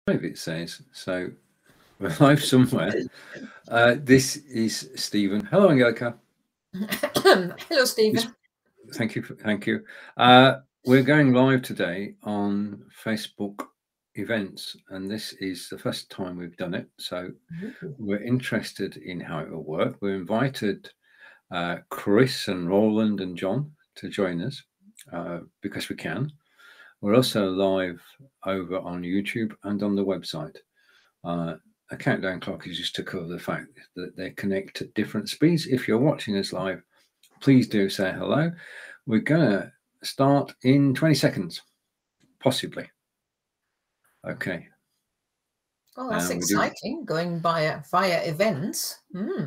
It says so. We're live somewhere. This is Stephen. Hello, Angelika. Hello, Stephen. Thank you. Thank you. We're going live today on Facebook events, and this is the first time we've done it. So we're interested in how it will work. We invited Chris and Roland and John to join us because we can. We're also live over on YouTube and on the website. A countdown clock is just to cover the fact that they connect at different speeds. If you're watching us live, please do say hello. We're going to start in 20 seconds, possibly. Okay. Oh, that's exciting, going via events.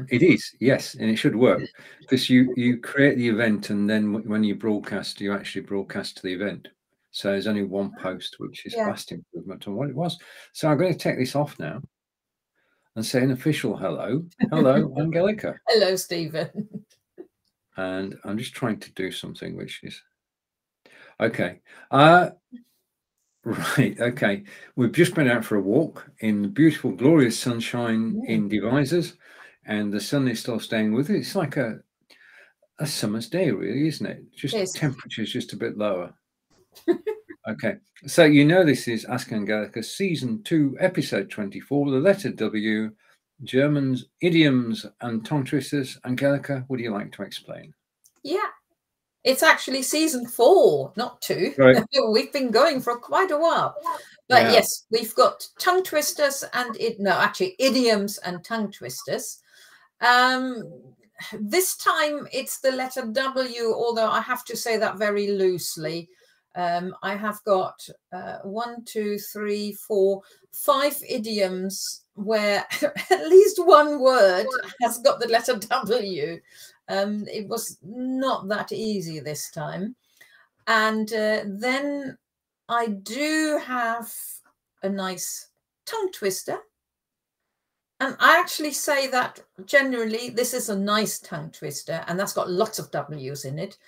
It is, yes, and it should work because you create the event, and then when you broadcast, you actually broadcast to the event. So there's only one post, which is vast improvement on what it was. So I'm going to take this off now and say an official hello. Hello, Angelika. Hello, Stephen. And I'm just trying to do something which is okay. Right, okay. We've just been out for a walk in the beautiful, glorious sunshine in Devizes, and the sun is still staying with it. It's like a summer's day, really, isn't it? Just temperature's just a bit lower. Okay, so this is Ask Angelika, Season 2, Episode 24, the letter W, German's Idioms and Tongue Twisters. Angelika, would you like to explain? Yeah, it's actually Season 4, not 2. Right. We've been going for quite a while. But yes, we've got tongue twisters and idioms and tongue twisters. This time it's the letter W, although I have to say that very loosely. I have got 1, 2, 3, 4, 5 idioms where at least one word has got the letter W. It was not that easy this time. And then I do have a nice tongue twister. And I actually say that generally this is a nice tongue twister, and that's got lots of W's in it.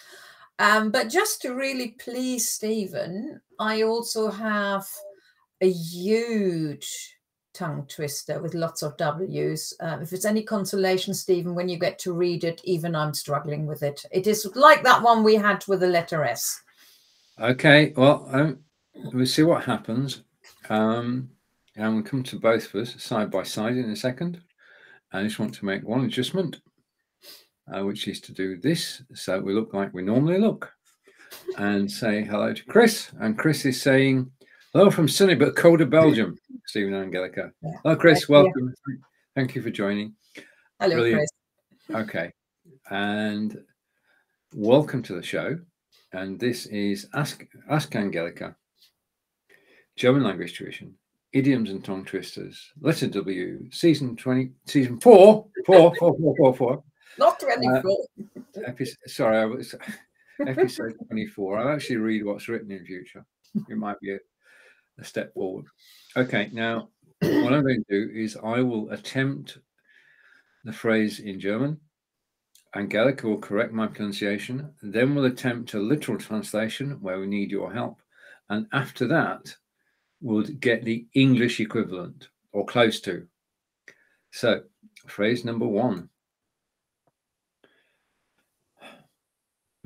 But just to really please Stephen, I also have a huge tongue twister with lots of W's. If it's any consolation, Stephen, when you get to read it, even I'm struggling with it. It is like that one we had with the letter S. Okay, well, we'll see what happens. And we'll come to both of us side by side in a second. I just want to make one adjustment. Which is to do this, so we look like we normally look, and say hello to Chris. And Chris is saying hello from sunny but colder Belgium. Stephen and Angelika. Hello, Chris. Welcome. Thank you for joining. Hello, Brilliant. Chris. Okay, and welcome to the show. And this is Ask Angelika, German language tuition, idioms and tongue twisters, letter W, season 4. Not 24. Sorry, I was episode 24. I'll actually read what's written in future. It might be a step forward. Okay, now what I'm going to do is I will attempt the phrase in German. Angelika will correct my pronunciation. Then we'll attempt a literal translation where we need your help. And after that, we'll get the English equivalent or close to. So, phrase number 1.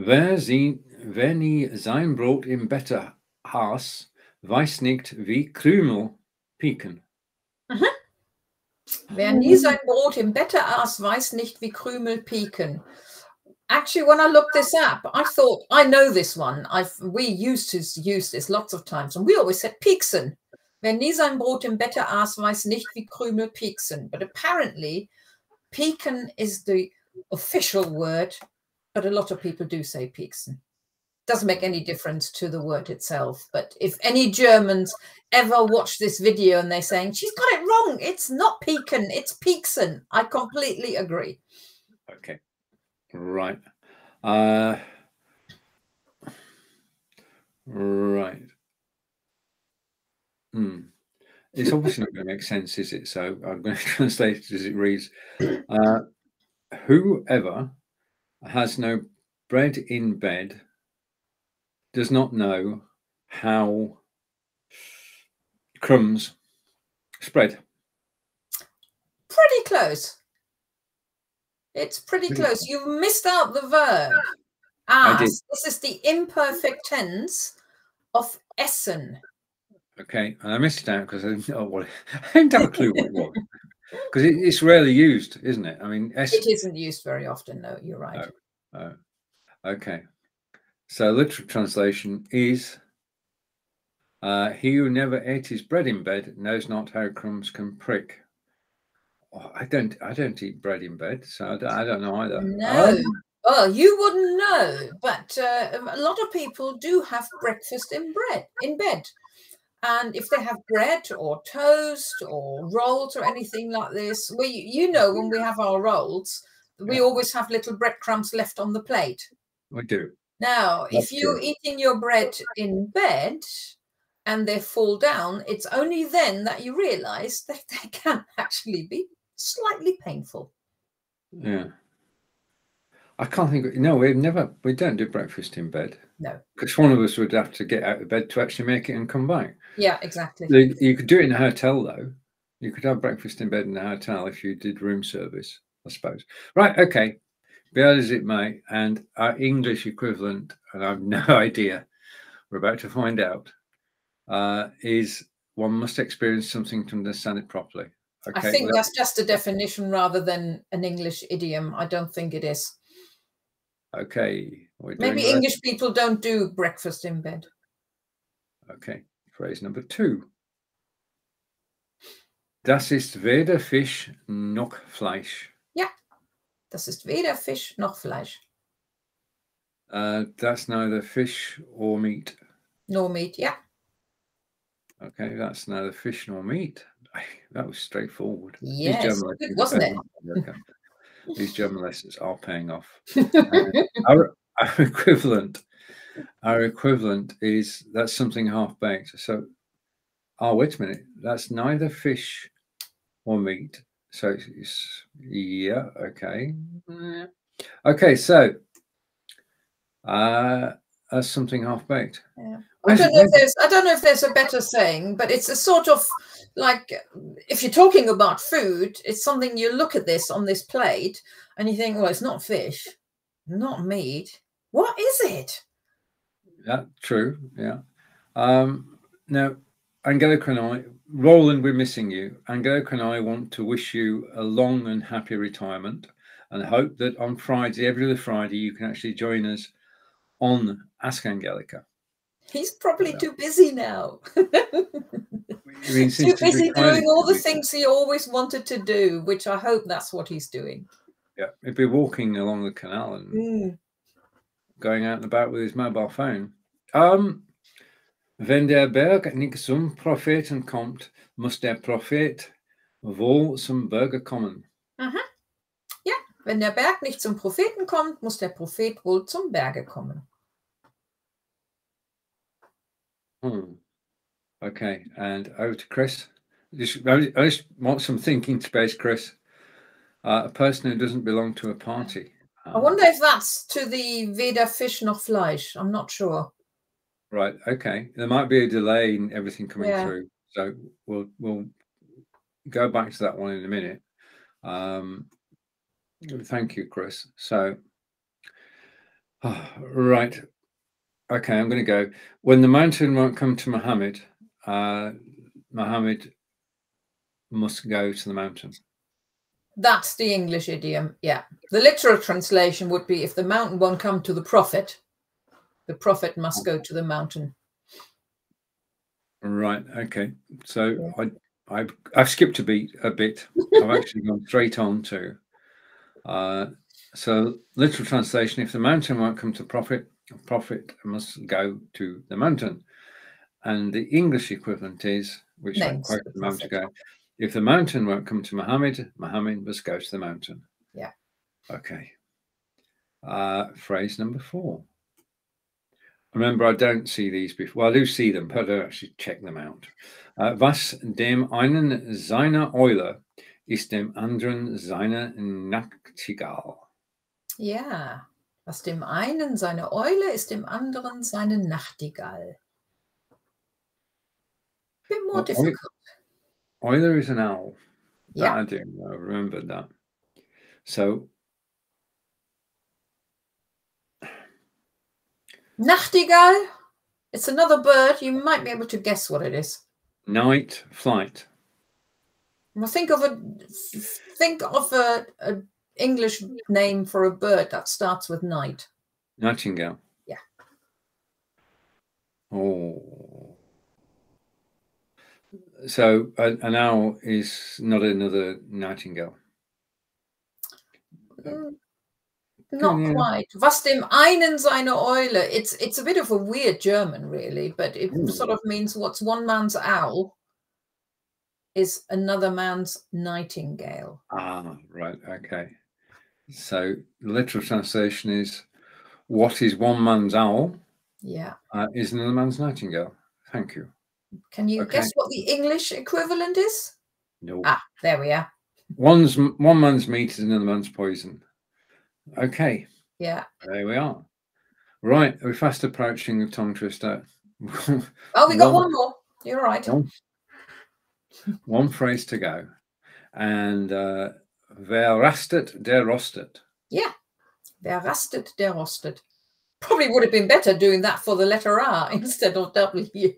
Wenn ich sein Brot im Bette aß, weiß nicht, wie Krümel piken. Wer nie sein Brot im Bette aß, weiß nicht, wie Krümel piken. Actually, when I looked this up, I thought, I know this one. We used to use this lots of times, and we always said pieksen. Wer nie sein Brot im Bette aß, weiß nicht, wie Krümel pieksen. But apparently, piken is the official word, but a lot of people do say pieksen. Doesn't make any difference to the word itself. But if any Germans ever watch this video and they're saying, she's got it wrong, it's not piken, it's pieksen, I completely agree. Okay, right. Right. It's obviously not going to make sense, is it? So I'm going to translate it as it reads. Whoever has no bread in bed does not know how crumbs Spread. Pretty close. It's pretty close. You've missed out the verb. This is the imperfect tense of essen. Okay, and I missed it out because I didn't know what I didn't have a clue what it was. Because it's rarely used, isn't it? I mean, it isn't used very often. No, you're right. Oh. Okay. So literal translation is, he who never ate his bread in bed knows not how crumbs can prick. Oh, I don't eat bread in bed, so I don't know either. No. Well, you wouldn't know, but a lot of people do have breakfast in bed. And if they have bread or toast or rolls or anything like this, you know, when we have our rolls, we always have little breadcrumbs left on the plate. We do. Now, if you're eating your bread in bed and they fall down, it's only then that you realize that they can actually be slightly painful. Yeah. I can't think. No, we don't do breakfast in bed. No, because one of us would have to get out of bed to actually make it and come back. Yeah, exactly. You could do it in a hotel, though. You could have breakfast in bed in a hotel if you did room service, I suppose. Right? Okay. Be that as it may, and our English equivalent, and I have no idea. We're about to find out. Is one must experience something to understand it properly. Okay. I think that's just a definition rather than an English idiom. I don't think it is. Okay. Maybe English people don't do breakfast in bed. Okay. Phrase number 2. Das ist weder Fisch noch Fleisch. Ja. Das ist weder Fisch noch Fleisch. That's neither fish or meat. Nor meat, yeah. Okay, that's neither fish nor meat. That was straightforward. Yes, good, wasn't it? These German lessons are paying off. Our equivalent is that's something half baked. So, wait a minute. That's neither fish or meat. So it's okay. Okay, so that's something half baked. Yeah. I don't know if there's a better saying, but it's a sort of like, if you're talking about food, it's something you look at this on this plate and you think, well, it's not fish, not meat. What is it? Yeah, true. Yeah. Now, Angelika and I, Roland, we're missing you. Angelika and I want to wish you a long and happy retirement and hope that on Friday, every other Friday, you can actually join us on Ask Angelika. He's probably too busy now. Too busy doing all the things he always wanted to do, which I hope that's what he's doing. Yeah, he'd be walking along the canal and going out and about with his mobile phone. Wenn der Berg nicht zum Propheten kommt, muss der Prophet wohl zum Berge kommen. Ja, wenn der Berg nicht zum Propheten kommt, muss der Prophet wohl zum Berge kommen. Okay, and over to Chris. I just want some thinking space, Chris. A person who doesn't belong to a party. I wonder if that's to the weder Fisch noch Fleisch. I'm not sure. Right. Okay. There might be a delay in everything coming through, so we'll go back to that one in a minute. Thank you, Chris. So, right. Okay, I'm going to go. When the mountain won't come to Muhammad, Muhammad must go to the mountain. That's the English idiom, yeah. The literal translation would be, if the mountain won't come to the prophet must go to the mountain. Right, okay. So I've skipped a bit. I've actually gone straight on to. So literal translation, if the mountain won't come to prophet, a prophet must go to the mountain. And the English equivalent is, which I quoted a moment ago, if the mountain won't come to Muhammad, Muhammad must go to the mountain. Yeah. Okay. Phrase number 4. Remember, I don't see these before. Well, I do see them, but I don't actually check them out. Was dem einen seine Eule ist dem anderen seine Nachtigall. Ja. Was dem einen seine Eule ist dem anderen seine Nachtigall. Bit more difficult. Euler is an owl. Yeah. That I do know. I remembered that. So Nachtigall. It's another bird. You might be able to guess what it is. night, flight. Well, think of a English name for a bird that starts with night. Nightingale. Yeah. Oh. So an owl is not another nightingale. Not quite. Was dem einen, seine, Eule. It's a bit of a weird German, really, but it sort of means what's one man's owl is another man's nightingale. Ah, right. Okay. So the literal translation is, what is one man's owl? Yeah. Is another man's nightingale. Thank you. Can you guess what the English equivalent is? No. Ah, there we are. One man's meat is another man's poison. Okay. Yeah. There we are. Right. We're fast approaching the tongue twister. Oh, we got one more. You're right. One phrase to go. And wer rastet, der rostet. Yeah. Wer rastet, der rostet. Probably would have been better doing that for the letter R instead of W.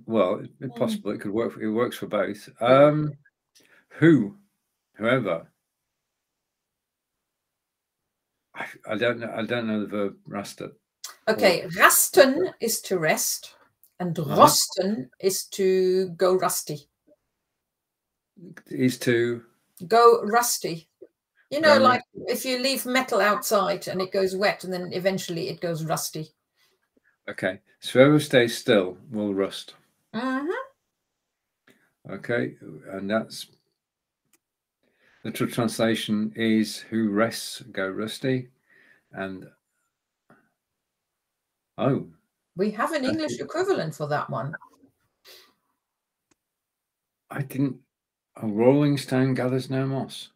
Well, it's possible. It could work. It works for both. Whoever. I don't know. I don't know the verb rastet. Okay, rasten is to rest, and rosten is to go rusty. Is to go rusty. You know, like if you leave metal outside and it goes wet, and then eventually it goes rusty. Okay, so whoever stays still will rust. Okay, and that's the true translation is who rests go rusty, and we have an English equivalent for that one. I didn't. A rolling stone gathers no moss.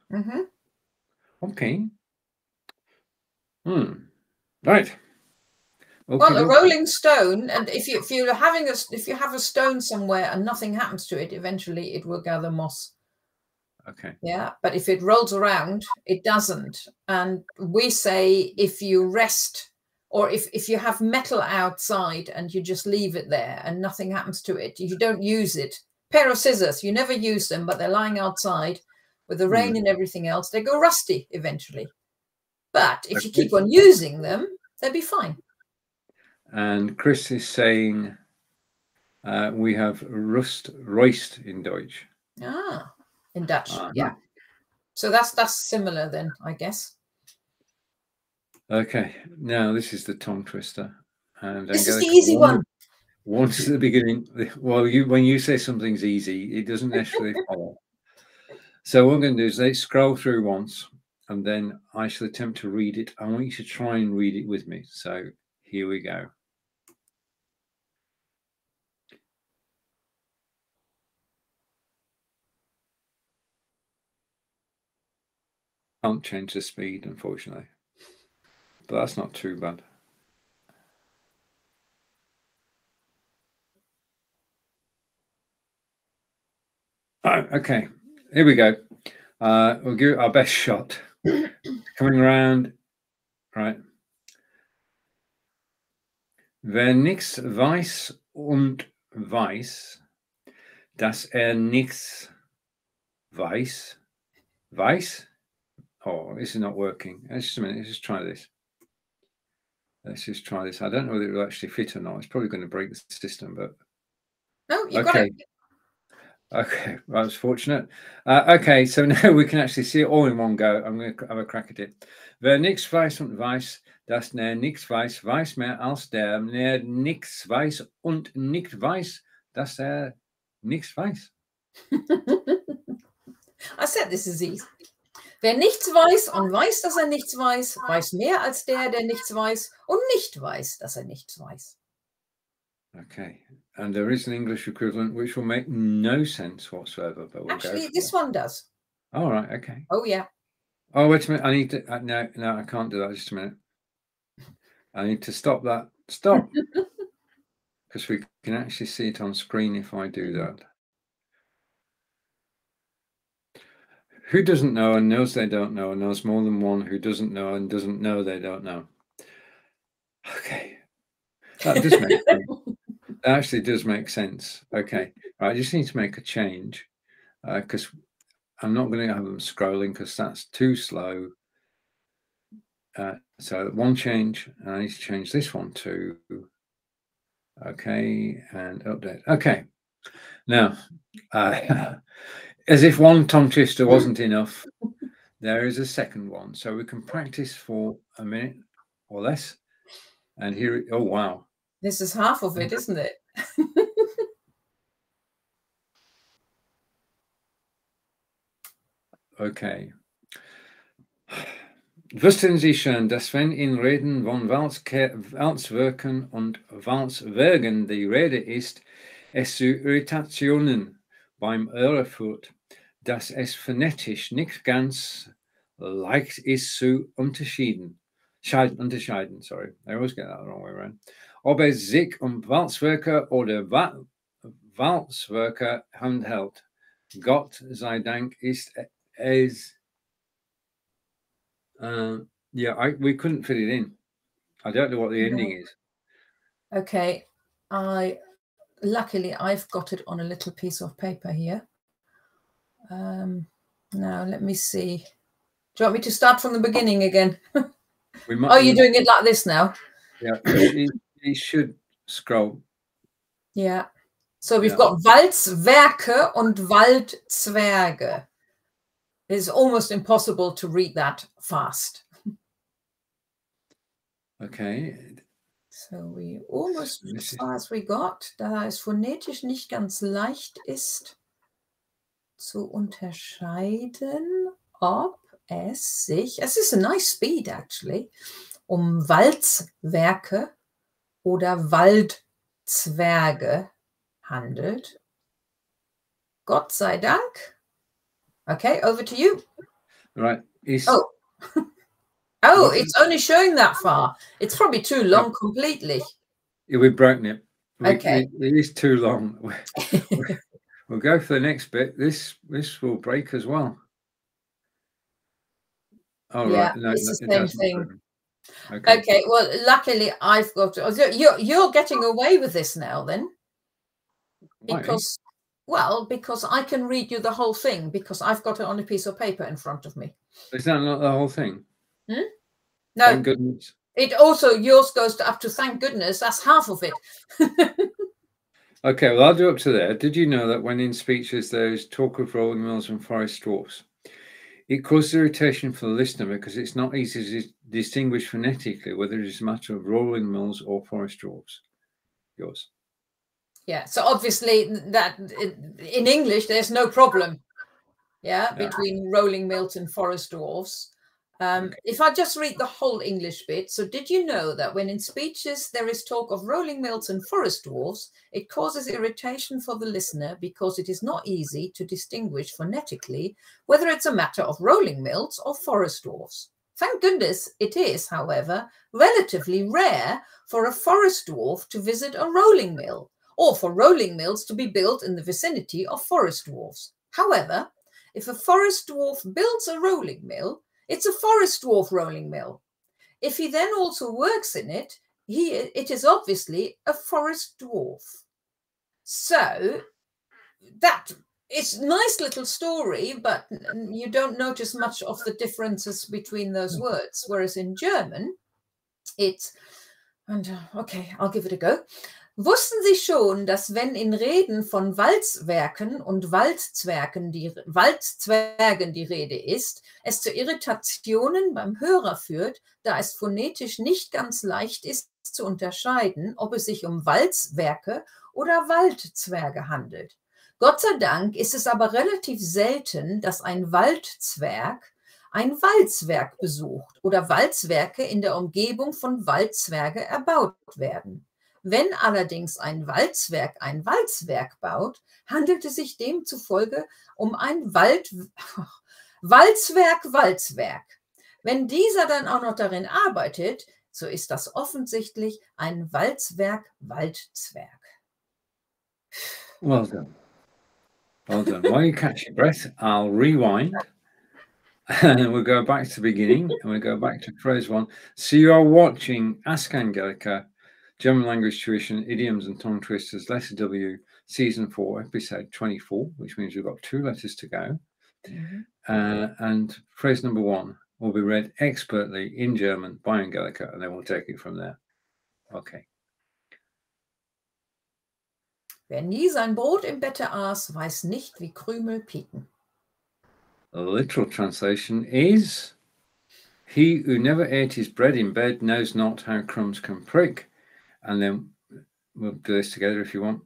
Okay. Right. Well, a rolling stone, and if you have a stone somewhere and nothing happens to it, eventually it will gather moss. Okay. Yeah, but if it rolls around, it doesn't. And we say if you rest, or if you have metal outside and you just leave it there and nothing happens to it, you don't use it. Pair of scissors, you never use them, but they're lying outside with the rain and everything else, they go rusty eventually. But if you keep on using them, they'll be fine. And Chris is saying we have roist in Deutsch. Ah, in Dutch, yeah. So that's similar then, I guess. Okay, now this is the tongue twister. And this is the easy one. Once at the beginning, well, when you say something's easy, it doesn't necessarily follow. So what I'm going to do is let's scroll through once, and then I shall attempt to read it. I want you to try and read it with me. So here we go. Can't change the speed, unfortunately, but that's not too bad. Oh, okay, here we go. We'll give it our best shot. Coming around, right. Wer nichts weiß und weiß, dass nichts weiß. Weiß? Oh, this is not working. Just a minute. Let's just try this. Let's just try this. I don't know whether it will actually fit or not. It's probably going to break the system, but no, you got it. Okay, well, that's fortunate. Okay, so now we can actually see it all in one go. I'm going to have a crack at it. Wer nichts weiß und weiß, dass nichts weiß, weiß mehr als der nichts weiß und nicht weiß, dass nichts weiß. I said this is easy. Wer nichts weiß und weiß, dass nichts weiß, weiß mehr als der nichts weiß und nicht weiß, dass nichts weiß. Okay, and there is an English equivalent which will make no sense whatsoever, but we'll actually this one does. All right, okay. Oh yeah. Oh, wait a minute. I need to no, I can't do that. Just a minute. I need to stop that. Stop. Because we can actually see it on screen if I do that. Who doesn't know and knows they don't know and knows more than one who doesn't know and doesn't know they don't know. Okay. That does make sense. That actually does make sense. Okay. Right, I just need to make a change because I'm not going to have them scrolling because that's too slow. So one change, and I need to change this one too. Okay, and update. Okay. Now, as if one tongue twister wasn't enough, there is a second one. So we can practice for a minute or less. And here, oh, wow. This is half of it, isn't it? Okay. Wussten Sie schon, dass wenn in Reden von Walzwerken und Walzwergen die Rede ist, es zu Irritationen beim Hörer führt, dass es phonetisch nicht ganz leicht ist zu unterscheiden. Sorry, I always get that the wrong way around. Ob es sich Walzwerke oder Walzwerke handelt. Gott sei Dank ist es. Yeah, we couldn't fit it in. I don't know what the ending is. Okay, luckily I've got it on a little piece of paper here. Now let me see. Do you want me to start from the beginning again? Oh, you're doing it like this now? Yeah, you should scroll. Yeah. So we've got Walzwerke und Waldzwerge. It's almost impossible to read that fast. Okay. So we almost as far as we got, da es phonetisch nicht ganz leicht ist zu unterscheiden, ob es sich, es ist a nice speed actually, Walzwerke oder Waldzwerge handelt. Gott sei Dank. Okay, over to you. Right. Oh, it's only showing that far. It's probably too long completely. Yeah, we've broken it. Okay. It is too long. We'll go for the next bit. This will break as well. Oh, yeah, right. No, it's the same thing. Okay. Well, luckily I've got you're getting away with this now then. Because because I can read you the whole thing because I've got it on a piece of paper in front of me. Is that not the whole thing? No. Thank goodness. It also, yours goes up to thank goodness. That's half of it. Okay, well, I'll do up to there. Did you know that when in speeches there is talk of rolling mills and forest dwarfs, it causes irritation for the listener because it's not easy to distinguish phonetically whether it is a matter of rolling mills or forest dwarfs? Yours. Yeah, so obviously that in English there's no problem, between rolling mills and forest dwarfs. If I just read the whole English bit, so did you know that when in speeches there is talk of rolling mills and forest dwarfs, it causes irritation for the listener because it is not easy to distinguish phonetically whether it's a matter of rolling mills or forest dwarfs. Thank goodness it is, however, relatively rare for a forest dwarf to visit a rolling mill, or for rolling mills to be built in the vicinity of forest dwarfs. However, if a forest dwarf builds a rolling mill, it's a forest dwarf rolling mill. If he then also works in it, it is obviously a forest dwarf. So that it's a nice little story, but you don't notice much of the differences between those words. Whereas in German, it's, okay, I'll give it a go. Wussten Sie schon, dass wenn in Reden von Walzwerken und Waldzwergen die Rede ist, es zu Irritationen beim Hörer führt, da es phonetisch nicht ganz leicht ist zu unterscheiden, ob es sich Walzwerke oder Waldzwerge handelt. Gott sei Dank ist es aber relativ selten, dass ein Waldzwerg ein Walzwerk besucht oder Walzwerke in der Umgebung von Waldzwerge erbaut werden. Wenn allerdings ein Walzwerk baut, handelt es sich demzufolge ein Walzwerk. Wenn dieser dann auch noch darin arbeitet, so ist das offensichtlich ein Walzwerk. Well done. Well done. While you catch your breath, I'll rewind And we'll go back to the beginning and we'll go back to phrase 1. So you are watching Ask Angelika, German Language Tuition, Idioms and Tongue Twisters, Letter W, Season 4, Episode 24, which means we've got 2 letters to go. And phrase number 1 will be read expertly in German by Angelika, and then we'll take it from there. Okay. Wer nie sein Brot im Bette aß, weiß nicht, wie Krümel piken. The literal translation is, he who never ate his bread in bed knows not how crumbs can prick. And then we'll do this together if you want.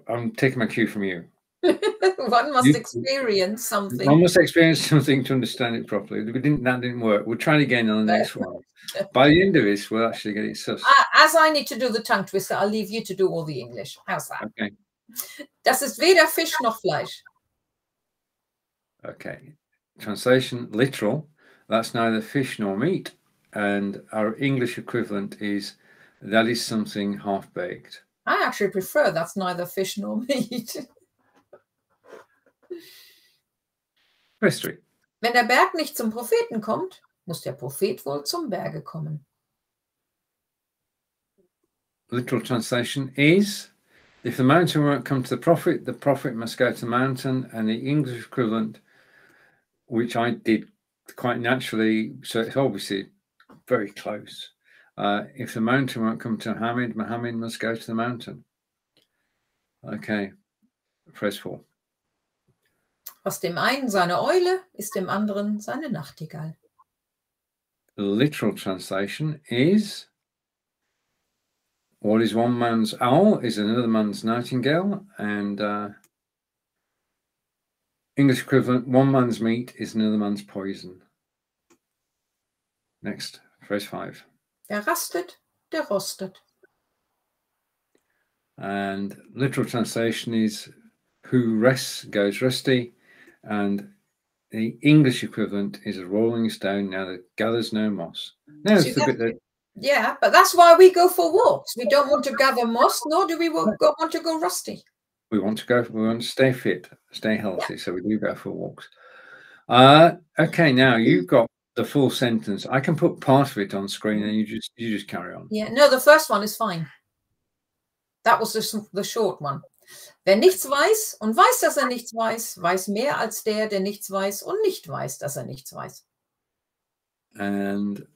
I'm taking my cue from you. One must experience something. One must experience something to understand it properly. That didn't work. We'll try it again on the next one. By the end of this, we'll actually get it sus. As I need to do the tongue twister, I'll leave you to do all the English. How's that? Okay. Das ist weder Fisch noch Fleisch. Okay. Translation, literal. That's neither fish nor meat. And our English equivalent is, that is something half-baked. I actually prefer that's neither fish nor meat. Press 3. Wenn der Berg nicht zum Propheten kommt, muss der Prophet wohl zum Berge kommen. Literal translation is, if the mountain won't come to the prophet must go to the mountain. And the English equivalent, which I did quite naturally, so it's obviously very close. If the mountain won't come to Muhammad, Muhammad must go to the mountain. Okay, phrase 4. Aus dem einen seine Eule ist dem anderen seine Nachtigall. The literal translation is, what is one man's owl is another man's nightingale. And English equivalent, one man's meat is another man's poison. Next, phrase 5. Der rastet, der rostet. And literal translation is, who rests goes rusty. And the English equivalent is, a rolling stone now that gathers no moss. Now it's the bit that... Yeah, but that's why we go for walks. We don't want to gather moss, nor do we want to go rusty. We want to stay fit, stay healthy, so we do go for walks. Okay, now you've got the full sentence. I can put part of it on screen, and you just carry on. Yeah, no, the first one is fine. That was the short one. Wer nichts weiß und weiß, dass nichts weiß, weiß mehr als der nichts weiß und nicht weiß, dass nichts weiß. And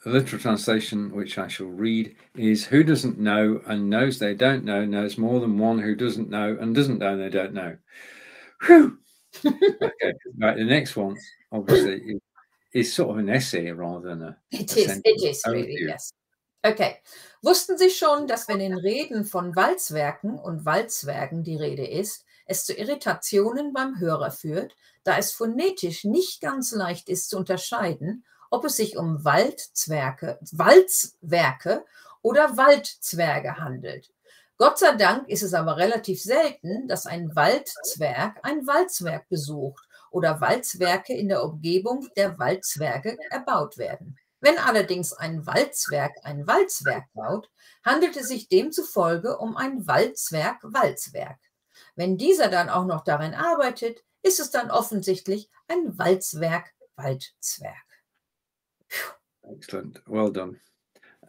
the literal translation, which I shall read, is, who doesn't know and knows they don't know knows more than one who doesn't know and doesn't know they don't know. Whew. Okay, right. The next one, obviously, is sort of an essay rather than a. It is really, yes. Okay. Wussten Sie schon, dass wenn in Reden von Walzwerken und Waldzwergen die Rede ist, es zu Irritationen beim Hörer führt, da es phonetisch nicht ganz leicht ist zu unterscheiden, ob es sich um Waldzwerge oder Waldzwerge handelt. Gott sei Dank ist es aber relativ selten, dass ein Waldzwerg ein Waldzwerg besucht oder Waldzwerge in der Umgebung der Waldzwerge erbaut werden. Wenn allerdings ein Waldzwerg ein Waldzwerg baut, handelt es sich demzufolge um ein Waldzwerg-Walzwerg. Wenn dieser dann auch noch darin arbeitet, ist es dann offensichtlich ein Waldzwerg-Waldzwerg. Excellent, well done.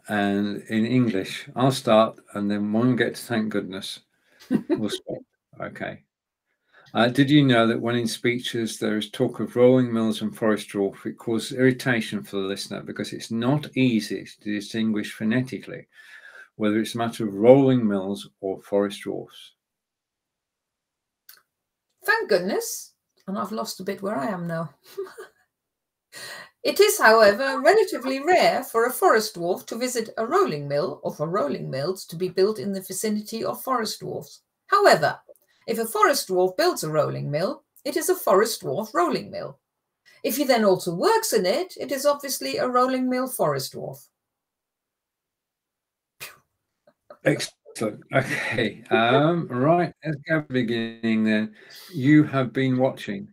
And in English, I'll start, and then one gets thank goodness. We'll stop. Okay. Did you know that when in speeches there is talk of rolling mills and forest dwarf, it causes irritation for the listener because it's not easy to distinguish phonetically whether it's a matter of rolling mills or forest dwarfs? Thank goodness. And I've lost a bit where I am now. It is, however, relatively rare for a forest dwarf to visit a rolling mill or for rolling mills to be built in the vicinity of forest dwarfs. However, if a forest dwarf builds a rolling mill, it is a forest dwarf rolling mill. If he then also works in it, it is obviously a rolling mill forest dwarf. Excellent. Okay. Right. Let's go to the beginning then. You have been watching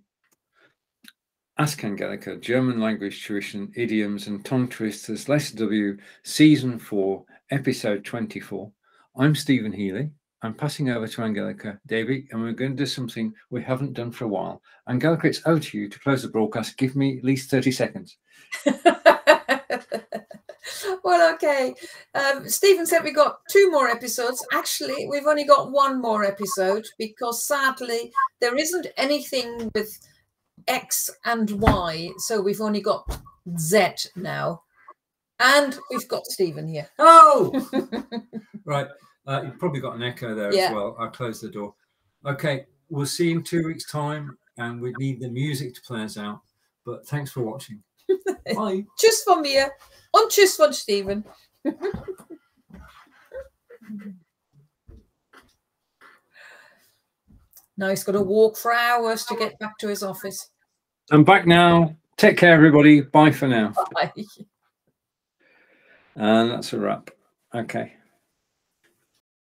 Ask Angelika, German Language Tuition, Idioms and Tongue Twisters, Letter W, Season 4, Episode 24. I'm Stephen Healy. I'm passing over to Angelika, Davey, and we're going to do something we haven't done for a while. Angelika, it's over to you to close the broadcast. Give me at least 30 seconds. Well, okay. Stephen said we got 2 more episodes. Actually, we've only got 1 more episode because sadly there isn't anything with X and Y. So we've only got Z now. And we've got Stephen here. Oh! Right. You've probably got an echo there as well. I'll close the door. Okay. We'll see you in 2 weeks' time. And we need the music to play us out. But thanks for watching. Bye. Tschüss von mir und tschüss von Stephen. Now he's got to walk for hours to get back to his office. I'm back now. Take care, everybody. Bye for now. Bye. And that's a wrap. Okay.